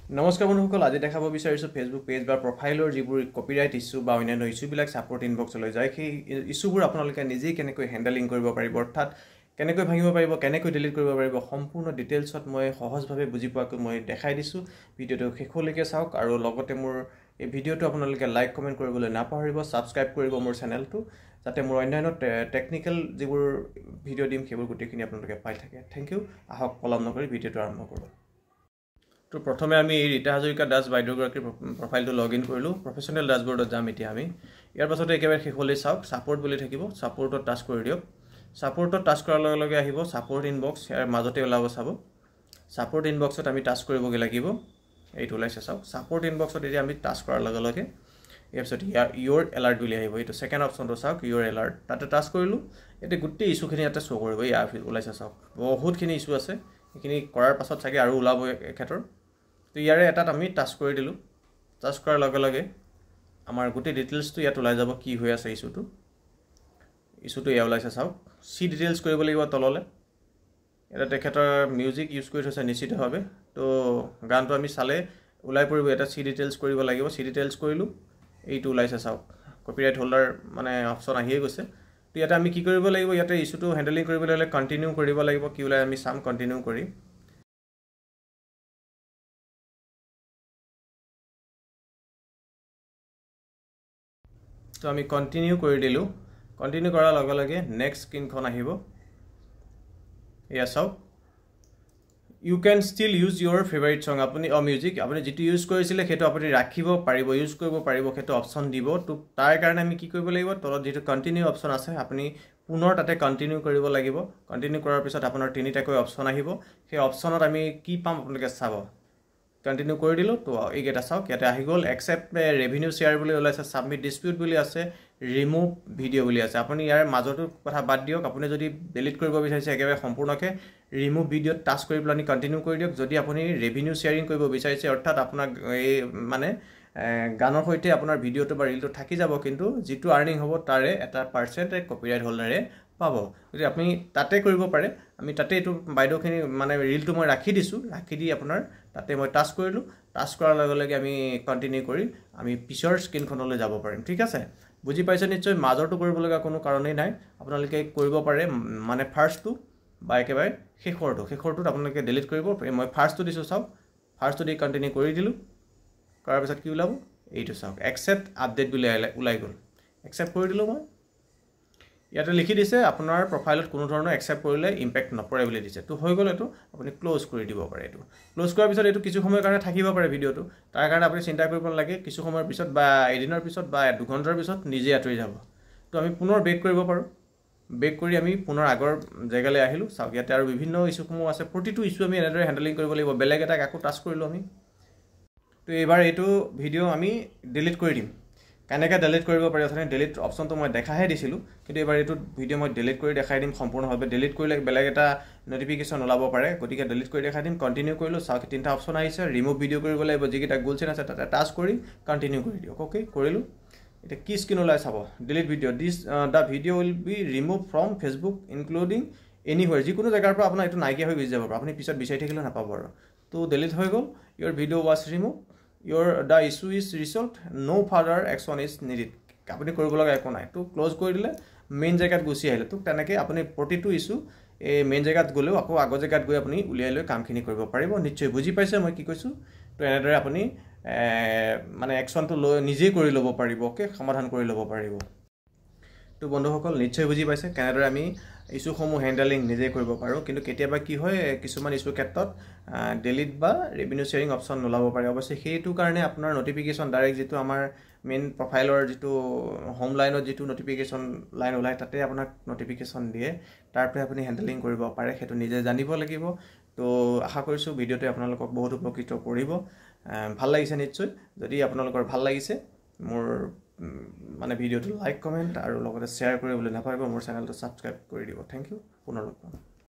নমস্কাৰ বন্ধুসকল, আজি দেখাব বিচাৰিছোঁ ফেচবুক পেজ বা প্ৰফাইলৰ যিবোৰ কপিৰাইট ইছ্যু বা অন্যান্য ইছ্যুবিলাক ছাপোৰ্ট ইনবক্সলৈ যায়, সেই ইছ্যুবোৰ আপোনালোকে নিজেই কেনেকৈ হেণ্ডেলিং কৰিব পাৰিব, অৰ্থাৎ কেনেকৈ ভাঙিব পাৰিব, কেনেকৈ ডিলিট কৰিব পাৰিব, সম্পূৰ্ণ ডিটেইলছত মই সহজভাৱে বুজি পোৱাকৈ মই দেখাই দিছোঁ। ভিডিঅ'টো শেষলৈকে চাওক আৰু লগতে মোৰ এই ভিডিঅ'টো আপোনালোকে লাইক কমেণ্ট কৰিবলৈ নাপাহৰিব, ছাবস্ক্ৰাইব কৰিব মোৰ চেনেলটো, যাতে মোৰ অন্যান্য টেকনিকেল যিবোৰ ভিডিঅ' দিম সেইবোৰ গোটেইখিনি আপোনালোকে পাই থাকে। Thank you. আহক পলম নকৰি ভিডিঅ'টো আৰম্ভ কৰোঁ। তো প্ৰথমে আমি ৰীতা হাজৰিকা দাস বাইদেউগৰাকীৰ প্ৰফাইলটো লগ ইন কৰিলোঁ। প্ৰফেশ্যনেল ডাছবৰ্ডত যাম এতিয়া আমি। ইয়াৰ পাছতে একেবাৰে শেষলৈ চাওক, ছাপোৰ্ট বুলি থাকিব, ছাপোৰ্টত টাচ কৰি দিয়ক। ছাপোৰ্টত টাচ কৰাৰ লগে লগে আহিব ছাপোৰ্ট ইনবক্স, ইয়াৰ মাজতে ওলাব চাব। ছাপোৰ্ট ইনবক্সত আমি টাচ কৰিবগৈ লাগিব, এইটো ওলাইছে চাওক। ছাপোৰ্ট ইনবক্সত এতিয়া আমি টাচ কৰাৰ লগে লগে ইয়াৰ পিছত ইয়'ৰ এলাৰ্ট বুলি আহিব, এইটো ছেকেণ্ড অপশ্যনটো চাওক, ইয়'ৰ এলাৰ্ট। তাতে টাচ কৰিলোঁ, এতিয়া গোটেই ইছ্যুখিনি ইয়াতে শ্ব' কৰিব। ইয়াৰ ওলাইছে চাওক, বহুতখিনি ইছ্যু আছে, সেইখিনি কৰাৰ পাছত চাগে আৰু ওলাব এখেতৰ। তো ইয়াৰে এটাত আমি টাচ কৰি দিলোঁ। টাচ কৰাৰ লগে লগে আমাৰ গোটেই ডিটেইলছটো ইয়াত ওলাই যাব, কি হৈ আছে ইছ্যুটো এয়া ওলাইছে চাওক। চি ডিটেইলছ কৰিব লাগিব তললৈ। এটা তেখেতৰ মিউজিক ইউজ কৰি থৈছে নিশ্চিতভাৱে, তো গানটো আমি চালে ওলাই পৰিব। এটা চি ডিটেইলছ কৰিব লাগিব, চি ডিটেইলছ কৰিলোঁ, এইটো ওলাইছে চাওক। কপিৰাইট হোল্ডাৰ মানে অপশ্যন আহিয়ে গৈছে। তো ইয়াতে আমি কি কৰিব লাগিব, ইয়াতে ইছ্যুটো হেণ্ডেলিং কৰিবলৈ হ'লে কণ্টিনিউ কৰিব লাগিব। কি ওলাই আমি চাম, কণ্টিনিউ কৰি। তো আমি কণ্টিনিউ কৰি দিলোঁ। কণ্টিনিউ কৰাৰ লগে লগে নেক্সট স্ক্ৰীনখন আহিব, এয়া চাওক। You can still use your favourite song, আপুনি মিউজিক আপুনি যিটো ইউজ কৰিছিলে সেইটো আপুনি ৰাখিব পাৰিব, ইউজ কৰিব পাৰিব, সেইটো অপশ্যন দিব। তো তাৰ কাৰণে আমি কি কৰিব লাগিব, তলত যিটো কণ্টিনিউ অপশ্যন আছে আপুনি পুনৰ তাতে কণ্টিনিউ কৰিব লাগিব। কণ্টিনিউ কৰাৰ পিছত আপোনাৰ তিনিটাকৈ অপশ্যন আহিব, সেই অপশ্যনত আমি কি পাম আপোনালোকে চাব। কণ্টিনিউ কৰি দিলোঁ, তো এইকেইটা চাওক, ইয়াতে আহি গ'ল। একচেপ্ট ৰেভিনিউ শ্বেয়াৰ বুলি ওলাইছে, ছাবমিট ডিছপিউট বুলি আছে, ৰিমুভ ভিডিঅ' বুলি আছে। আপুনি ইয়াৰ মাজতো কথা বাদ দিয়ক, আপুনি যদি ডিলিট কৰিব বিচাৰিছে একেবাৰে সম্পূৰ্ণকৈ ৰিমুভ ভিডিঅ'ত টাচ কৰি পেলাই কণ্টিনিউ কৰি দিয়ক। যদি আপুনি ৰেভিনিউ শ্বেয়াৰিং কৰিব বিচাৰিছে, অৰ্থাৎ আপোনাক এই মানে গানৰ সৈতে আপোনাৰ ভিডিঅ'টো বা ৰিলটো থাকি যাব, কিন্তু যিটো আৰ্নিং হ'ব তাৰে এটা পাৰ্চেণ্ট কপিৰাইট হোল্ডাৰে পাব। গতিকে আপুনি তাতে কৰিব পাৰে। আমি তাতে এইটো বাইদেউখিনি মানে ৰিলটো মই ৰাখি দিছোঁ, ৰাখি দি আপোনাৰ তাতে মই টাচ কৰিলোঁ। টাচ কৰাৰ লগে লগে আমি কণ্টিনিউ কৰি আমি পিছৰ স্ক্ৰীনখনলৈ যাব পাৰিম। ঠিক আছে, বুজি পাইছে নিশ্চয়। মাজৰটো কৰিবলগা কোনো কাৰণেই নাই, আপোনালোকে কৰিব পাৰে মানে ফাৰ্ষ্টটো বা একেবাৰে শেষৰটোত আপোনালোকে ডিলিট কৰিব। মই ফাৰ্ষ্টটো দিছোঁ চাওক, ফাৰ্ষ্টটো দি কণ্টিনিউ কৰি দিলোঁ। কৰাৰ পিছত কি ওলাব, এইটো চাওক, একচেপ্ট আপডেট বুলি ওলাই গ'ল। একচেপ্ট কৰি দিলোঁ মই। ইয়াতে লিখি দিছে আপোনাৰ প্ৰফাইলত কোনো ধৰণৰ একচেপ্ট কৰিলে ইম্পেক্ট নপৰে বুলি দিছে। তো হৈ গ'ল, এইটো আপুনি ক্ল'জ কৰি দিব পাৰে। এইটো ক্ল'জ কৰাৰ পিছত এইটো কিছু সময়ৰ কাৰণে থাকিব পাৰে ভিডিঅ'টো, তাৰ কাৰণে আপুনি চিন্তা কৰিব নালাগে। কিছু সময়ৰ পিছত বা এদিনৰ পিছত বা 2 ঘণ্টাৰ পিছত নিজে আঁতৰি যাব। তো আমি পুনৰ বেক কৰিব পাৰোঁ। বেক কৰি আমি পুনৰ আগৰ জেগালৈ আহিলোঁ। চাওক, ইয়াতে আৰু বিভিন্ন ইছ্যুসমূহ আছে, প্ৰতিটো ইছ্যু আমি এনেদৰে হেণ্ডেলিং কৰিব লাগিব। বেলেগ এটাক আকৌ টাচ কৰিলোঁ আমি। তো এইবাৰ এইটো ভিডিঅ' আমি ডিলিট কৰি দিম। কেনেকৈ ডিলিট কৰিব পাৰি, অথনি ডিলিট অপশ্যনটো মই দেখাহে দিছিলোঁ, কিন্তু এইবাৰ এইটো ভিডিঅ' মই ডিলিট কৰি দেখাই দিম সম্পূৰ্ণভাৱে। ডিলিট কৰিলে বেলেগ এটা নটিফিকেশ্যন ওলাব পাৰে, গতিকে ডিলিট কৰি দেখাই দিম। কণ্টিনিউ কৰিলোঁ, চাওক 3টা অপশ্যন আহিছে। ৰিমুভ ভিডিঅ' কৰিব লাগিব, যিকেইটা গোল চেন আছে তাতে টাচ কৰি কণ্টিনিউ কৰি দিয়ক। অ'কে, কৰিলোঁ। এতিয়া কি স্ক্ৰীন ওলাই চাব, delete video', the video' will be remove from Facebook including anywhere, যিকোনো জেগাৰ পৰা আপোনাৰ এইটো নাইকিয়া হৈ গুচি যাব পাৰে, আপুনি পিছত বিচাৰি থাকিলেও নাপাব আৰু। তো ডিলিট হৈ গ'ল। Your video' was remove, the issue is resolved, no' further action is needed, আপুনি কৰিব লগা একো নাই। তো ক্ল'জ কৰি দিলে, মেইন জেগাত গুচি আহিলে। তো তেনেকৈ আপুনি প্ৰতিটো ইছ্যু এই মেইন জেগাত গ'লেও আকৌ আগৰ জেগাত গৈ আপুনি উলিয়াই লৈ কামখিনি কৰিব পাৰিব। নিশ্চয় বুজি পাইছে মই কি কৈছোঁ। তো এনেদৰে আপুনি মানে একশ্যনটো নিজেই কৰি ল'ব পাৰিব, অ'কে, সমাধান কৰি ল'ব পাৰিব। তো বন্ধুসকল নিশ্চয় বুজি পাইছে কেনেদৰে আমি ইছ্যুসমূহ হেণ্ডেলিং নিজে কৰিব পাৰোঁ। কিন্তু কেতিয়াবা কি হয়, কিছুমান ইছ্যুৰ ক্ষেত্ৰত ডিলিট বা ৰেভিনিউ শ্বেয়াৰিং অপশ্যন নোলাব পাৰে। অৱশ্যে সেইটো কাৰণে আপোনাৰ নটিফিকেশ্যন ডাইৰেক্ট যিটো আমাৰ মেইন প্ৰফাইলৰ যিটো হোম লাইনত যিটো নটিফিকেশ্যন লাইন ওলায়, তাতে আপোনাক নটিফিকেশ্যন দিয়ে, তাৰ পৰা আপুনি হেণ্ডেলিং কৰিব পাৰে। সেইটো নিজে জানিব লাগিব। তো আশা কৰিছোঁ ভিডিঅ'টোৱে আপোনালোকক বহুত উপকৃত কৰিব। ভাল লাগিছে নিশ্চয়। যদি আপোনালোকৰ ভাল লাগিছে, মোৰ মানে ভিডিঅ'টো লাইক কমেণ্ট আৰু লগতে শ্বেয়াৰ কৰিবলৈ নাপাহৰিব। মোৰ চেনেলটো ছাবস্ক্ৰাইব কৰি দিব। Thank you. পুনৰ লগ পাম।